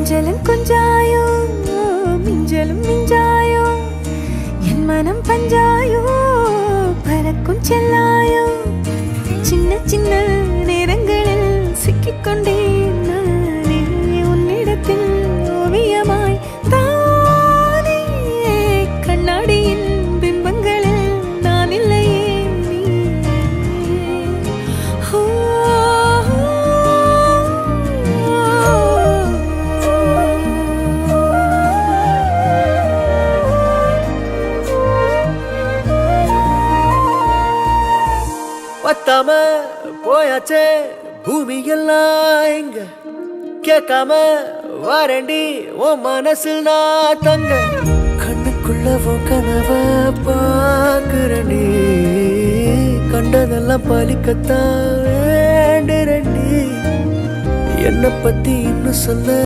கொஞ்சலும் கொஞ்சாயோ மிஞ்சலும் மிஞ்சாயோ என் மனம் பஞ்சாயோ பறக்கும் செல்லாயோ சின்ன சின்ன நேரங்களில் சிக்கிக்கொண்டேன் நானே உன்னிடத்தில் ஓவியமாய் தானே கண்ணாடியின் பிம்பங்களில் நான் இல்லையே பத்தாம போயாச்சே பூமி எல்லாம் இங்க கேட்காம வாரண்டி உன் மனசில் நான் தங்க கண்ணுக்குள்ள உன் கனவ பாக்குறண்டி கண்டதெல்லாம் பலிக்கத்தான் வேண்டுறண்டி என்னை பத்தி இன்னும் சொல்ல